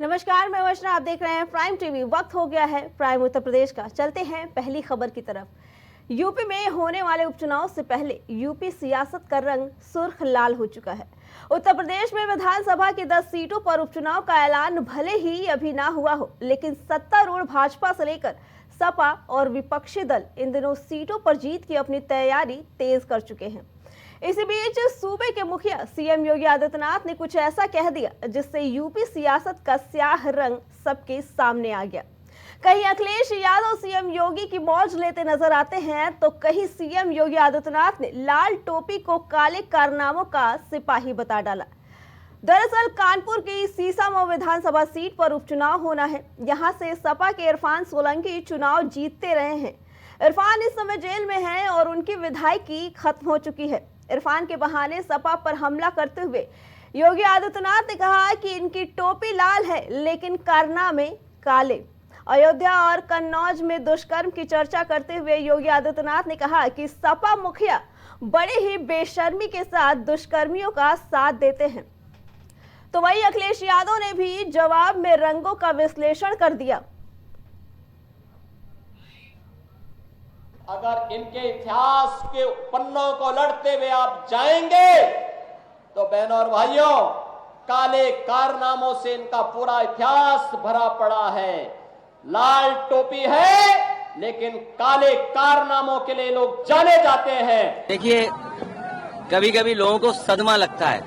नमस्कार, मैं वंदना, आप देख रहे हैं प्राइम टीवी। वक्त हो गया है प्राइम उत्तर प्रदेश का। चलते हैं पहली खबर की तरफ। यूपी में होने वाले उपचुनाव से पहले यूपी सियासत का रंग सुर्ख लाल हो चुका है। उत्तर प्रदेश में विधानसभा की 10 सीटों पर उपचुनाव का ऐलान भले ही अभी ना हुआ हो, लेकिन सत्तारूढ़ भाजपा से लेकर सपा और विपक्षी दल इन दिनों सीटों पर जीत की अपनी तैयारी तेज कर चुके हैं। इसी बीच सूबे के मुखिया सीएम योगी आदित्यनाथ ने कुछ ऐसा कह दिया जिससे यूपी सियासत का स्याह रंग सबके सामने आ गया। कहीं अखिलेश यादव सीएम योगी की मौज लेते नजर आते हैं, तो कहीं सीएम योगी आदित्यनाथ ने लाल टोपी को काले कारनामों का सिपाही बता डाला। दरअसल कानपुर की सीसामऊ विधानसभा सीट पर उपचुनाव होना है। यहां से सपा के इरफान सोलंकी चुनाव जीतते रहे हैं। इरफान इस समय जेल में हैं और उनकी विधायकी खत्म हो चुकी है। इरफान के बहाने सपा पर हमला करते हुए योगी आदित्यनाथ ने कहा कि इनकी टोपी लाल है लेकिन कारनामे काले। अयोध्या और कन्नौज में दुष्कर्म की चर्चा करते हुए योगी आदित्यनाथ ने कहा कि सपा मुखिया बड़े ही बेशर्मी के साथ दुष्कर्मियों का साथ देते हैं। तो वही अखिलेश यादव ने भी जवाब में रंगों का विश्लेषण कर दिया। अगर इनके इतिहास के पन्नों को लड़ते हुए आप जाएंगे तो बहनों और भाइयों, काले कारनामों से इनका पूरा इतिहास भरा पड़ा है। लाल टोपी है लेकिन काले कारनामों के लिए लोग जाने जाते हैं। देखिए, कभी कभी लोगों को सदमा लगता है।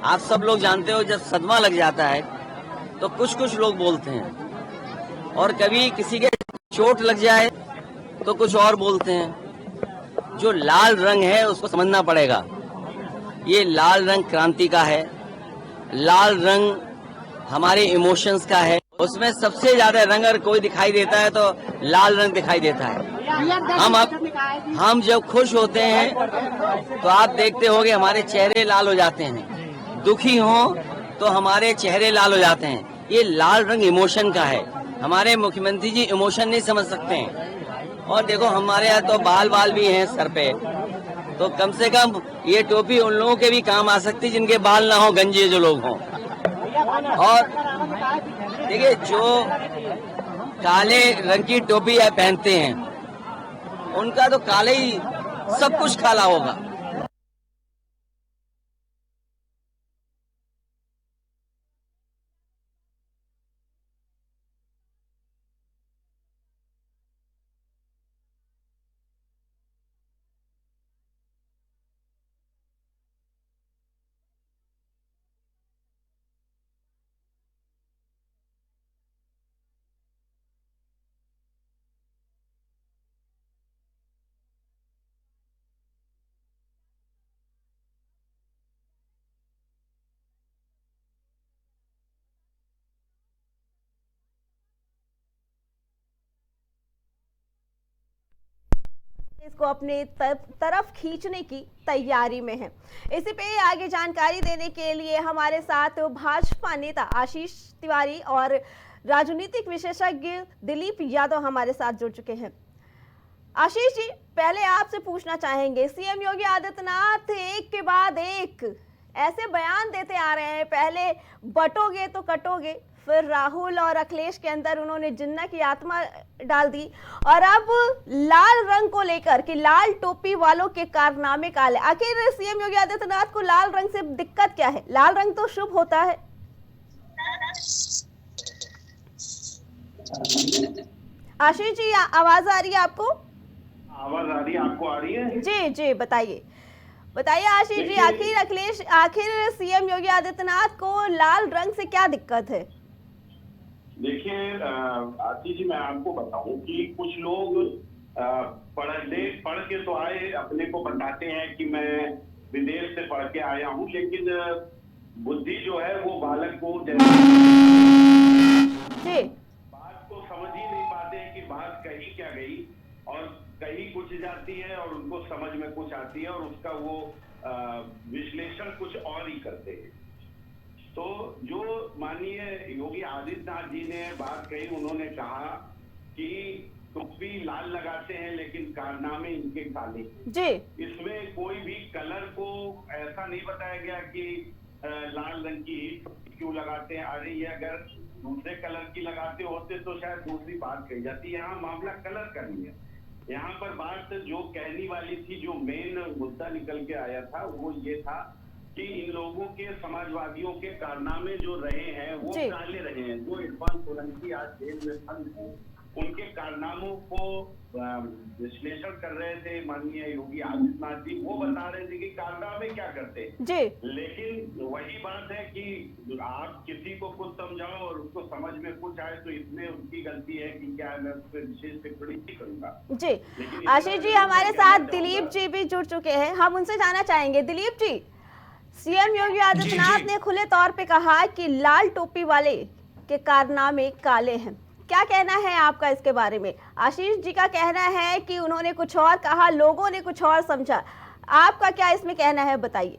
आप सब लोग जानते हो, जब सदमा लग जाता है तो कुछ लोग बोलते हैं, और कभी किसी के चोट लग जाए तो कुछ और बोलते हैं। जो लाल रंग है उसको समझना पड़ेगा। ये लाल रंग क्रांति का है, लाल रंग हमारे इमोशंस का है। उसमें सबसे ज्यादा रंग अगर कोई दिखाई देता है तो लाल रंग दिखाई देता है। हम जब खुश होते हैं तो आप देखते होंगे हमारे चेहरे लाल हो जाते हैं, दुखी हो तो हमारे चेहरे लाल हो जाते हैं। ये लाल रंग इमोशन का है। हमारे मुख्यमंत्री जी इमोशन नहीं समझ सकते हैं। और देखो, हमारे यहाँ तो बाल भी हैं सर पे, तो कम से कम ये टोपी उन लोगों के भी काम आ सकती जिनके बाल ना हो, गंजे जो लोग हों। और देखिए, जो काले रंग की टोपी पहनते हैं उनका तो काले ही सब कुछ काला होगा। इसको अपने तरफ खींचने की तैयारी में है। इसी पे आगे जानकारी देने के लिए हमारे साथ भाजपा नेता आशीष तिवारी और राजनीतिक विशेषज्ञ दिलीप यादव हमारे साथ जुड़ चुके हैं। आशीष जी, पहले आपसे पूछना चाहेंगे, सीएम योगी आदित्यनाथ एक के बाद एक ऐसे बयान देते आ रहे हैं। पहले बटोगे तो कटोगे, फिर राहुल और अखिलेश के अंदर उन्होंने जिन्ना की आत्मा डाल दी, और अब लाल रंग को लेकर कि लाल टोपी वालों के कारनामे काले। आखिर सीएम योगी आदित्यनाथ को लाल रंग से दिक्कत क्या है? लाल रंग तो शुभ होता है। आशीष जी, आवाज आ रही है आपको? आवाज आ रही है, आपको आ रही है? जी, बताइए आशीष जी, आखिर सीएम योगी आदित्यनाथ को लाल रंग से क्या दिक्कत है? देखिए आशीष जी, मैं आपको बताऊं कि कुछ लोग पढ़ के तो आए, अपने को बताते हैं कि मैं विदेश से पढ़ के आया हूं, लेकिन बुद्धि जो है वो बालक को बात को समझ ही नहीं पाते कि बात कही क्या गई, और कहीं कुछ जाती है और उनको समझ में कुछ आती है, और उसका वो विश्लेषण कुछ और ही करते हैं। तो जो माननीय योगी आदित्यनाथ जी ने बात कही, उन्होंने कहा कि टोपी लाल लगाते हैं लेकिन कारनामे इनके काले जी। इसमें कोई भी कलर को ऐसा नहीं बताया गया कि लाल रंग की क्यों लगाते हैं? अरे ये अगर दूसरे कलर की लगाते होते तो शायद दूसरी बात कही जाती। यहाँ मामला कलर का नहीं है। यहाँ पर बात जो कहने वाली थी, जो मेन मुद्दा निकल के आया था, वो ये था कि इन लोगों के, समाजवादियों के कारनामे जो रहे हैं वो काले रहे हैं। जो इरफान सोलंकी आज जेल में बंद हैं, उनके कारनामों को विश्लेषण कर रहे थे माननीय योगी आदित्यनाथ जी। वो बता रहे थे कि कारनामे क्या करते जी। लेकिन वही बात है कि आप किसी को कुछ समझाओ और उसको समझ में कुछ आए तो इसमें उसकी गलती है कि क्या मैं उस पर विशेष टिप्पणी नहीं करूंगा। जी आशीष जी, हमारे साथ दिलीप जी भी जुड़ चुके हैं, हम उनसे जानना चाहेंगे। दिलीप जी, सीएम योगी आदित्यनाथ ने खुले तौर पे कहा कि लाल टोपी वाले के कारनामे काले हैं, क्या कहना है आपका इसके बारे में? आशीष जी का कहना है कि उन्होंने कुछ और कहा, लोगों ने कुछ और समझा, आपका क्या इसमें कहना है, बताइए।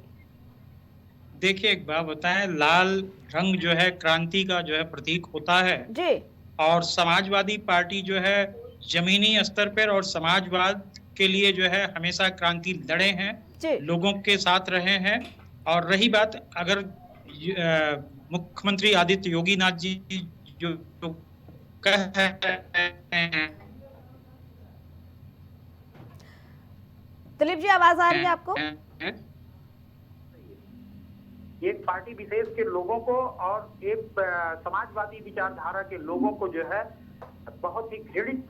देखिए, एक बात बताएं, लाल रंग जो है क्रांति का जो है प्रतीक होता है जी। और समाजवादी पार्टी जो है जमीनी स्तर पर और समाजवाद के लिए जो है हमेशा क्रांति लड़े हैं, लोगों के साथ रहे हैं। और रही बात अगर मुख्यमंत्री आदित्य योगी नाथ जी जो कह रहे हैं, दिलीप जी आवाज आ रही है आपको? एक पार्टी विशेष के लोगों को और एक समाजवादी विचारधारा के लोगों को जो है बहुत ही घृणित,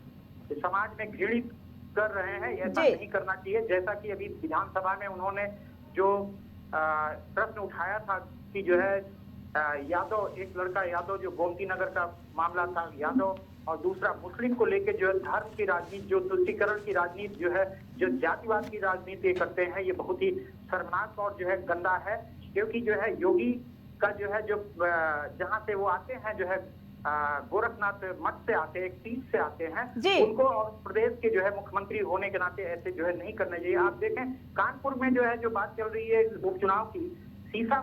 समाज में घृणित कर रहे हैं। ऐसा नहीं करना चाहिए। जैसा कि अभी विधानसभा में उन्होंने जो प्रश्न उठाया था कि जो है यादव, एक लड़का यादव जो गोमती नगर का मामला था यादव, और दूसरा मुस्लिम को लेकर जो है धर्म की राजनीति, जो तुष्टीकरण की राजनीति जो है, जो जातिवाद की राजनीति करते हैं, ये बहुत ही शर्मनाक और जो है गंदा है। क्योंकि जो है योगी का जो है, जो जहाँ से वो आते हैं, जो है गोरखनाथ मठ से आते हैं, एक सीट से आते हैं, उनको और प्रदेश के जो है मुख्यमंत्री होने के नाते ऐसे जो है नहीं करना चाहिए। आप देखें कानपुर में जो है जो बात चल रही है उपचुनाव की, सीसा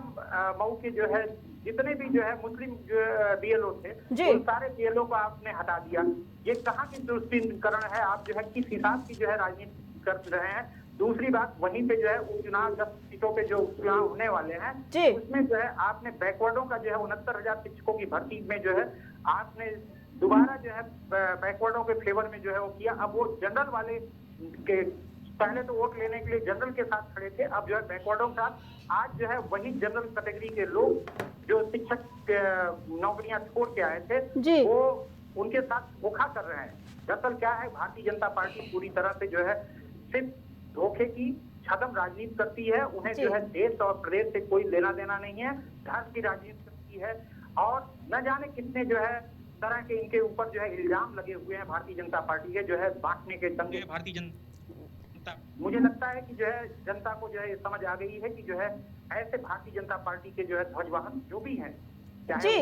मऊ के जो है जितने भी जो है मुस्लिम जो बीएलओ थे, उन सारे बीएलओ को आपने हटा दिया। ये कहाँ की तुष्टीकरण है? आप जो है किस हिसाब की जो है राजनीति कर रहे हैं? दूसरी बात, वहीं पे जो है उपचुनाव 10 सीटों पे जो उपचुनाव होने वाले हैं, उसमें जो है आपने बैकवर्डों का जो है 69,000 शिक्षकों की भर्ती में जो है आपने दोबारा जो है बैकवर्डों के फेवर में जो है वो किया। अब वो जनरल वाले के पहले तो वोट लेने के लिए जनरल के साथ खड़े थे, अब जो है बैकवर्डों के साथ आज जो है वही जनरल कैटेगरी के लोग जो शिक्षक नौकरियां छोड़ के आए थे, वो उनके साथ धोखा कर रहे हैं। दरअसल क्या है, भारतीय जनता पार्टी पूरी तरह से जो है सिर्फ धोखे की छदम राजनीति करती है। उन्हें जो है देश और प्रदेश से कोई लेना देना नहीं है, धर्म की राजनीति करती है और न जाने कितने जो है तरह के इनके ऊपर जो है इल्जाम लगे हुए हैं भारतीय जनता पार्टी के, जो है बांटने के दंगे। भारतीय जनता, मुझे लगता है कि जो है जनता को जो है समझ आ गई है कि जो है ऐसे भारतीय जनता पार्टी के जो है ध्वजवाहन जो भी हैं, जी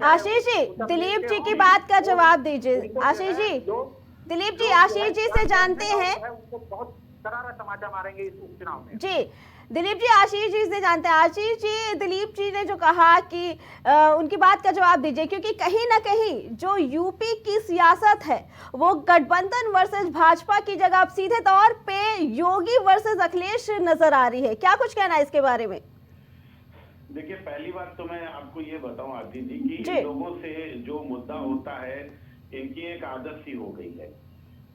आशीष जी, दिलीप जी की बात का जवाब दीजिए। आशीष जी, दिलीप जी आशीष जी से जानते हैं, उनको बहुत करारा समाचार मारेंगे इस उपचुनाव में। जी दिलीप जी आशीष जी से जानते हैं। आशीष जी, दिलीप जी ने जो कहा कि उनकी बात का जवाब दीजिए, क्योंकि कहीं ना कहीं जो यूपी की सियासत है वो गठबंधन वर्सेस भाजपा की जगह अब सीधे तौर पे योगी वर्सेस अखिलेश नजर आ रही है, क्या कुछ कहना है इसके बारे में? देखिए, पहली बात तो मैं आपको ये बताऊं आरती जी कि इन लोगों से जो मुद्दा होता है, इनकी एक आदत सी हो गई है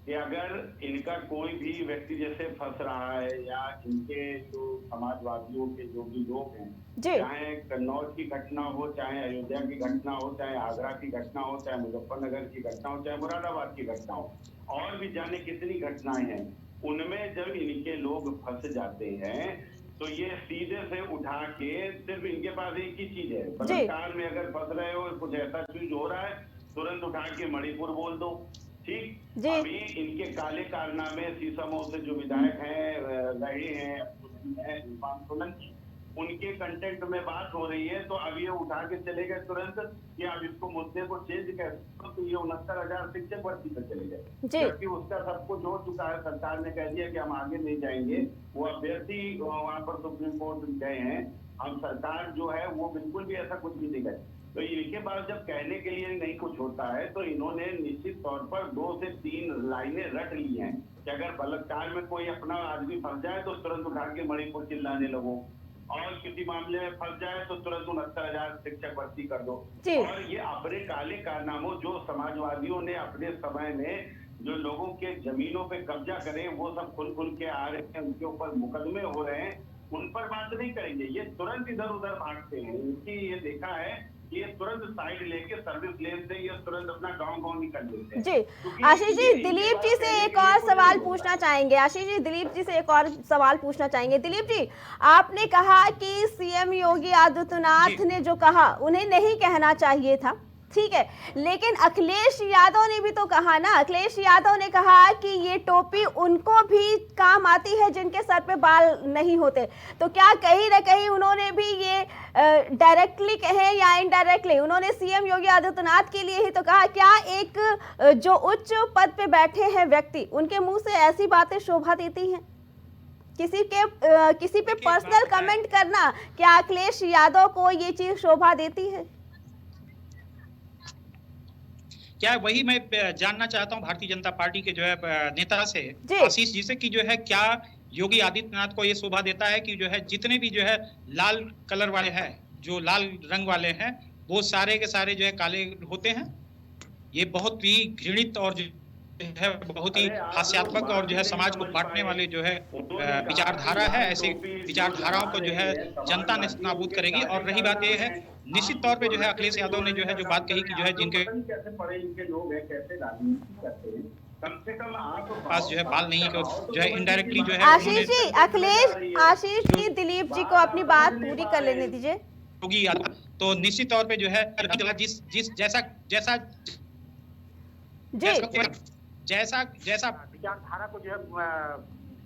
कि अगर इनका कोई भी व्यक्ति जैसे फंस रहा है या इनके जो समाजवादियों के जो भी लोग हैं, चाहे कन्नौज की घटना हो, चाहे अयोध्या की घटना हो, चाहे आगरा की घटना हो, चाहे मुजफ्फरनगर की घटना हो, चाहे मुरादाबाद की घटना हो, और भी जाने कितनी घटनाएं हैं, उनमें जब इनके लोग फंस जाते हैं तो ये सीधे से उठा के, सिर्फ इनके पास एक ही चीज है, बलात्कार में अगर फंस रहे हो, कुछ ऐसा चीज हो रहा है, तुरंत उठा के मणिपुर बोल दो। ठीक, अभी इनके काले कारनामे सीसामऊ से जो विधायक हैं रहे हैं इरफान सोलंकी, उनके कंटेंट में बात हो रही है, तो अब ये उठा के चले गए तुरंत कि अब इसको मुद्दे को चेंज कर, तो ये 69,000 शिक्षक भर्ती पे चले गए, जबकि उसका सब कुछ हो चुका है। सरकार ने कह दिया कि हम आगे नहीं जाएंगे, वो अभ्यर्थी वहां पर सुप्रीम कोर्ट गए हैं, हम सरकार जो है वो बिल्कुल भी ऐसा कुछ नहीं गए। तो इनके पास जब कहने के लिए नहीं कुछ होता है तो इन्होंने निश्चित तौर पर 2 से 3 लाइनें रट ली हैं कि अगर बलात्कार में कोई अपना आदमी फंस जाए तो तुरंत उठा के मणिपुर चिल्लाने लगो, और किसी मामले में फंस जाए तो तुरंत 69,000 शिक्षक भर्ती कर दो। और ये अपने काले कारनामों जो समाजवादियों ने अपने समय में जो लोगों के जमीनों पे कब्जा करे वो सब खुल के आ रहे हैं, उनके ऊपर मुकदमे हो रहे हैं, उन पर बात नहीं करेंगे। ये तुरंत इधर उधर भागते हैं। इनकी ये देखा है कि ये तुरंत साइड लेके सर्विस लेन से ये तुरंत अपना गांव निकल लेते हैं। जी आशीष जी, दिलीप जी से एक और सवाल पूछना चाहेंगे। आशीष जी, दिलीप जी से एक और सवाल पूछना चाहेंगे। दिलीप जी, आपने कहा कि सीएम योगी आदित्यनाथ ने जो कहा उन्हें नहीं कहना चाहिए था, ठीक है, लेकिन अखिलेश यादव ने भी तो कहा ना, अखिलेश यादव ने कहा कि ये टोपी उनको भी काम आती है जिनके सर पे बाल नहीं होते। तो क्या कहीं ना कहीं उन्होंने भी ये डायरेक्टली कहे या इनडायरेक्टली उन्होंने सीएम योगी आदित्यनाथ के लिए ही तो कहा? क्या एक जो उच्च पद पे बैठे हैं व्यक्ति, उनके मुंह से ऐसी बातें शोभा देती हैं? किसी पे पर्सनल कमेंट करना, क्या अखिलेश यादव को ये चीज शोभा देती है? क्या वही मैं जानना चाहता हूं भारतीय जनता पार्टी के जो है नेता से, आशीष जी से, कि जो है क्या योगी आदित्यनाथ को ये शोभा देता है कि जो है जितने भी जो है लाल कलर वाले हैं, जो लाल रंग वाले हैं, वो सारे के सारे जो है काले होते हैं? ये बहुत ही घृणित और जो है बहुत ही हास्यात्मक और जो है समाज को बांटने वाले जो है विचारधारा है। ऐसे विचारधाराओं को जो है जनता नाबूद करेगी। और रही बात यह है, निश्चित तौर पे जो है अखिलेश यादव ने जो है जो बात कही कि जो है जिनके कम से कम आप पास जो है बाल नहीं है, जो है इनडायरेक्टली जो है आशीष जी दिलीप जी को अपनी बात पूरी कर लेने दीजिए। योगी यादव तो निश्चित तौर पे जो है जिस जैसा विचारधारा को जो है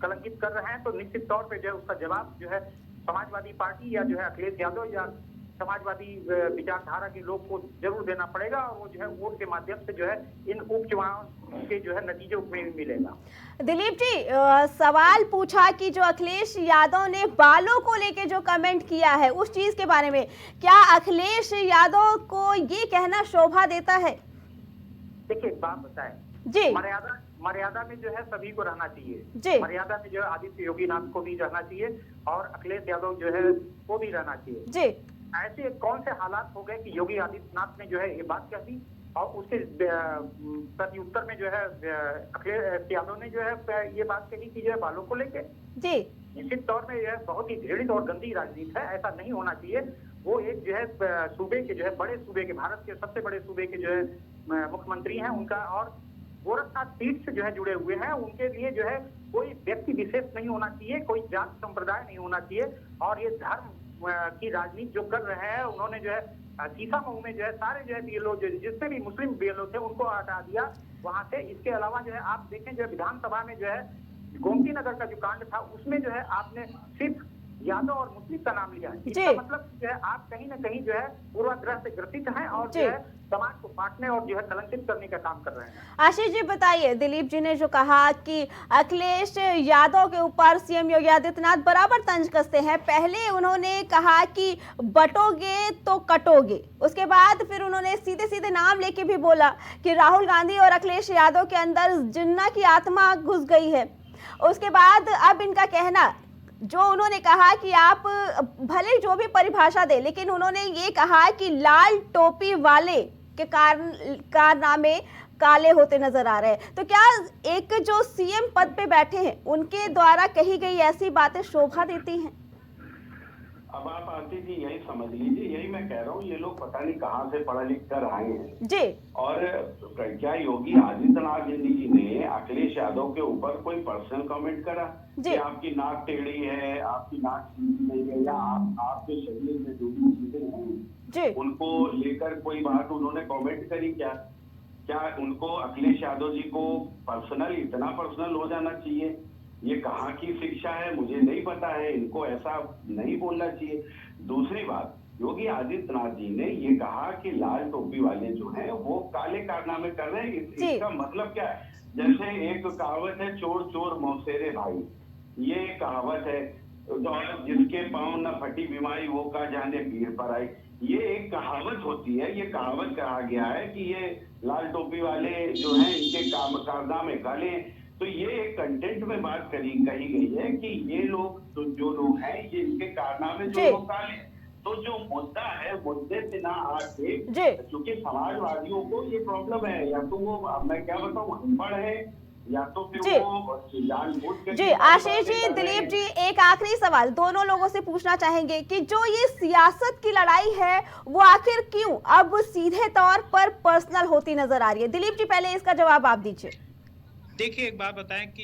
कलंकित कर रहे हैं, तो निश्चित तौर पे जो है उसका जवाब जो है समाजवादी पार्टी या जो है अखिलेश यादव या समाजवादी विचारधारा के लोग को जरूर देना पड़ेगा। और वो जो है वोट के माध्यम से जो है इन उपचुनाव के जो है नतीजों में मिलेगा। दिलीप जी, सवाल पूछा कि जो अखिलेश यादव ने बालों को लेके जो कमेंट किया है उस चीज के बारे में, क्या अखिलेश यादव को ये कहना शोभा देता है? देखिए एक बात बताएं जी, मर्यादा में जो है सभी को रहना चाहिए। मर्यादा में जो है आदित्य योगी नाथ को भी रहना चाहिए और अखिलेश यादव जो है वो भी रहना चाहिए। जी, ऐसे कौन से हालात हो गए कि योगी आदित्यनाथ ने जो है ये बात कह दी और उसके प्रत्युत्तर में जो है अखिलेश यादव ने जो है ये बात कही कि जो है बालों को लेके? जी, निश्चित तौर में यह बहुत ही घृणित और गंदी राजनीति है। ऐसा नहीं होना चाहिए। वो एक जो है सूबे के जो है बड़े सूबे के, भारत के सबसे बड़े सूबे के जो है मुख्यमंत्री हैं, उनका और गोरखनाथ सीट से जो है जुड़े हुए हैं। उनके लिए जो है कोई व्यक्ति विशेष नहीं होना चाहिए, कोई जात संप्रदाय नहीं होना चाहिए। और ये धर्म की राजनीति जो कर रहे हैं, उन्होंने जो है शीशा मऊ में जो है सारे जो है बीएलओ जितने भी मुस्लिम बीएलओ थे उनको हटा दिया वहां से। इसके अलावा जो है आप देखें जो है विधानसभा में जो है गोमती नगर का जो कांड था उसमें जो है आपने सिर्फ यादव और मुस्लिम का नाम लिया। इसका मतलब जो है आप कहीं ना कहीं जो है पूर्वाग्रह से ग्रसित हैं और जो है समाज को बांटने और जो है कलंकित करने का काम कर रहे हैं। आशीष जी बताइए, दिलीप जी ने जो कहा कि अखिलेश यादव के ऊपर सीएम योगी आदित्यनाथ बराबर तंज कसते हैं। पहले उन्होंने कहा कि बटोगे तो कटोगे, उसके बाद फिर उन्होंने सीधे सीधे नाम लेके भी बोला कि राहुल गांधी और अखिलेश यादव के अंदर जिन्ना की आत्मा घुस गई है। उसके बाद अब इनका कहना, जो उन्होंने कहा कि आप भले जो भी परिभाषा दे, लेकिन उन्होंने ये कहा कि लाल टोपी वाले के कारनामे काले होते नजर आ रहे हैं। तो क्या एक जो सीएम पद पे बैठे हैं उनके द्वारा कही गई ऐसी बातें शोभा देती हैं? अब आप आरती जी यही समझ लीजिए, यही मैं कह रहा हूँ, ये लोग पता नहीं कहाँ से पढ़ लिख कर आए हैं जी। और क्या योगी आदित्यनाथ जी ने अखिलेश यादव के ऊपर कोई पर्सनल कमेंट करा कि आपकी नाक टेढ़ी है, आपकी नाक नहीं है, या आपके शरीर में जो भी चीजें हैं उनको लेकर कोई बात उन्होंने कमेंट करी? क्या उनको अखिलेश यादव जी को पर्सनल, इतना पर्सनल हो जाना चाहिए? ये कहाँ की शिक्षा है मुझे नहीं पता है, इनको ऐसा नहीं बोलना चाहिए। दूसरी बात, योगी आदित्यनाथ जी ने ये कहा कि लाल टोपी वाले जो हैं वो काले कारनामे कर रहे हैं। इसका मतलब क्या है? जैसे एक कहावत है, चोर चोर मौसेरे भाई, ये एक कहावत है, जिसके पांव न फटी बीमारी वो का जाने पीर पर आई। ये एक कहावत होती है, ये कहावत कहा गया है कि ये लाल टोपी वाले जो हैं इनके कारनामे काले हैं। तो ये एक कंटेंट में बात कही गई है कि ये लोग तो जो लोग हैं ये इनके कारनामे जो जी। लोग काले। तो जो मुद्दा है मुद्दे से ना आके, जी। क्योंकि समाजवादियों को ये प्रॉब्लम है, या तो वो, अब मैं क्या बताऊं, अनपढ़ है, या तो फिर जी। वो जानबूझ के जी आशीष जी, दिलीप जी, एक आखिरी सवाल दोनों लोगों से पूछना चाहेंगे कि जो ये सियासत की लड़ाई है वो आखिर क्यों अब सीधे तौर पर पर्सनल होती नजर आ रही है? दिलीप जी पहले इसका जवाब आप दीजिए। देखिए, एक बात बताएं कि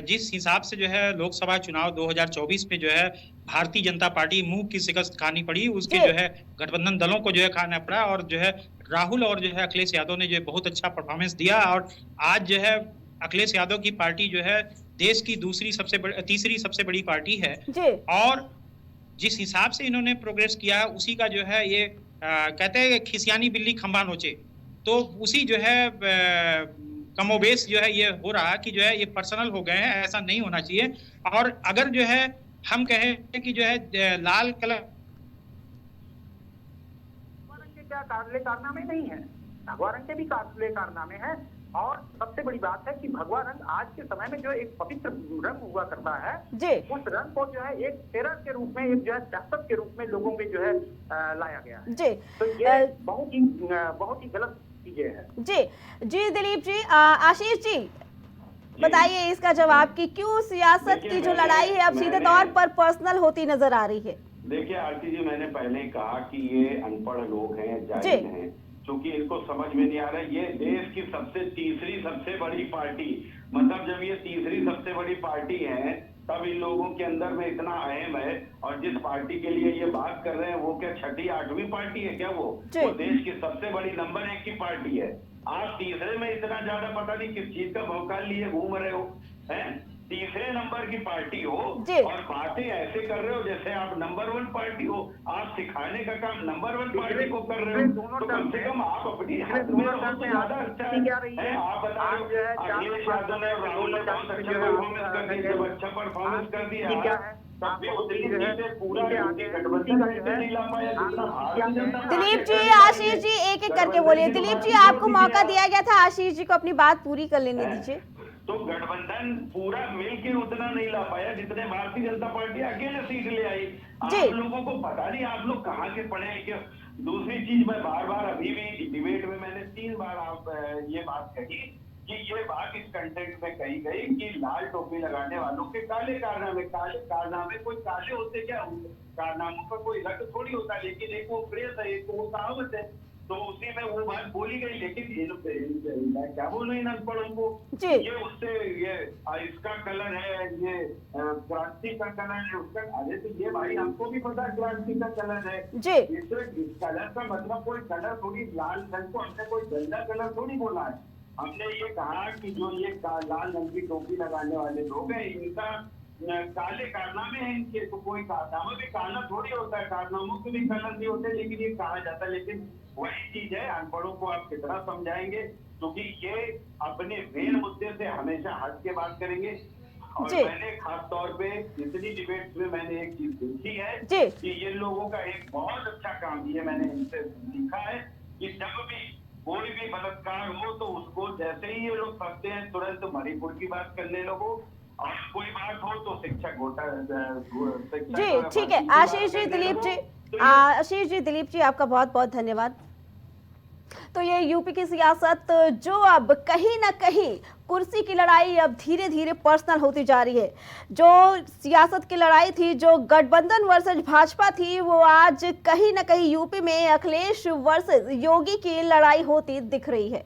जिस हिसाब से जो है लोकसभा चुनाव 2024 में जो है भारतीय जनता पार्टी मुंह की शिकस्त खानी पड़ी, उसके जी। जो है गठबंधन दलों को जो है खाना पड़ा, और जो है राहुल और जो है अखिलेश यादव ने जो है बहुत अच्छा परफॉर्मेंस दिया, और आज जो है अखिलेश यादव की पार्टी जो है देश की तीसरी सबसे बड़ी पार्टी है। जी। और जिस हिसाब से इन्होंने प्रोग्रेस किया है उसी का जो है ये कहते हैं खिसियानी बिल्ली खंबा नोचे, तो उसी जो है कमोबेश जो है ये हो रहा कि जो है ये पर्सनल हो गए हैं, ऐसा नहीं होना चाहिए। और अगर जो है हम कहें कि जो है लाल कलर के क्या कारनामे नहीं है, भगवा रंग के भी कारनामे हैं। और सबसे बड़ी बात है कि भगवा रंग आज के समय में जो एक पवित्र रंग हुआ करता है, जी। उस रंग को जो है एक टेरर के रूप में, एक जो है सियासत के रूप में लोगों में जो है लाया गया है। जी। तो ये बहुत ही गलत चीजें हैं। जी जी दिलीप जी, आशीष जी बताइए इसका जवाब कि क्यों सियासत की जो लड़ाई है अब सीधे तौर पर पर्सनल होती नजर आ रही है? देखिए आरती जी, मैंने पहले ही कहा कि ये अनपढ़ लोग हैं, जी। जाहिल हैं, क्योंकि इनको समझ में नहीं आ रहा है। ये देश की तीसरी सबसे बड़ी पार्टी, मतलब जब ये तीसरी सबसे बड़ी पार्टी है तब इन लोगों के अंदर में इतना अहम है, और जिस पार्टी के लिए ये बात कर रहे हैं वो क्या छठी आठवीं पार्टी है क्या? वो देश की सबसे बड़ी नंबर 1 की पार्टी है। आप तीसरे में इतना ज्यादा पता नहीं किस चीज का भौकाल लिए घूम रहे हो, हैं? तीसरे नंबर की पार्टी हो और बातें ऐसे कर रहे हो जैसे आप नंबर 1 पार्टी हो। आप सिखाने का काम नंबर 1 पार्टी को कर रहे हो, तो कम से कम आप अपनी हद में रहो तो ज्यादा अच्छा है। आप बता रहे हो अखिलेश यादव ने, राहुल ने बहुत अच्छा परफॉर्मेंस कर दिया, जब अच्छा परफॉर्मेंस कर दिया दिलीप जी, आशीष जी एक एक करके बोलिए। दिलीप जी आपको मौका दिया गया था, आशीष जी को अपनी बात पूरी कर लेने दीजिए। तो गठबंधन पूरा मिलकर उतना नहीं ला पाया जितने भारतीय जनता पार्टी अकेले सीट ले आई। आप लोगों को पता नहीं आप लोग कहाँ के पढ़े हैं क्या? दूसरी चीज, मैं बार बार अभी भी डिबेट में मैंने 3 बार आप ये बात कही कि ये बात इस कंटेंट में कही गई कि लाल टोपी लगाने वालों के काले कारनामे कोई काले होते क्या? कारनामों का कोई रंग थोड़ी होता, लेकिन एक वो फ्रेज है, एक वो कहावत है, तो उसी में वो बात बोली गई। लेकिन मैं क्या बोलूं इन अनपढ़ों को, ये उससे ये इसका कलर है, ये क्रांति का कलर है, उसका, अरे तो ये भाई हमको भी पता क्रांति का कलर है। इस कलर का मतलब कोई कलर थोड़ी, लाल रंग को हमने कोई गंदा कलर थोड़ी बोला है। हमने ये कहा कि जो ये लाल रंग की टोपी लगाने वाले लोग हैं इनका काले कारनामे हैं इनके, तो कोई कारनामा भी काला थोड़ी होता है, कारनामों के भी कलर नहीं होते, लेकिन ये कहा जाता है। लेकिन वही चीज है, अनपढ़ों को आप कितना समझाएंगे, क्योंकि ये अपने मेन मुद्दे से हमेशा हट के बात करेंगे। और मैंने खास तौर पे इतनी डिबेट में मैंने एक चीज देखी है कि ये लोगों का एक बहुत अच्छा काम, ये मैंने इनसे सीखा है कि जब भी कोई भी बलात्कार हो तो उसको जैसे ही ये लोग फंसते हैं तुरंत मणिपुर की बात करने लोगों, और कोई बात हो तो शिक्षक घोटाला। जी ठीक है आशीष जी, दिलीप जी, आशीष जी, दिलीप जी आपका बहुत बहुत धन्यवाद। तो ये यूपी की सियासत जो अब कहीं ना कहीं कुर्सी की लड़ाई अब धीरे धीरे पर्सनल होती जा रही है। जो सियासत की लड़ाई थी, जो गठबंधन वर्सेस भाजपा थी, वो आज कहीं ना कहीं यूपी में अखिलेश वर्सेस योगी की लड़ाई होती दिख रही है।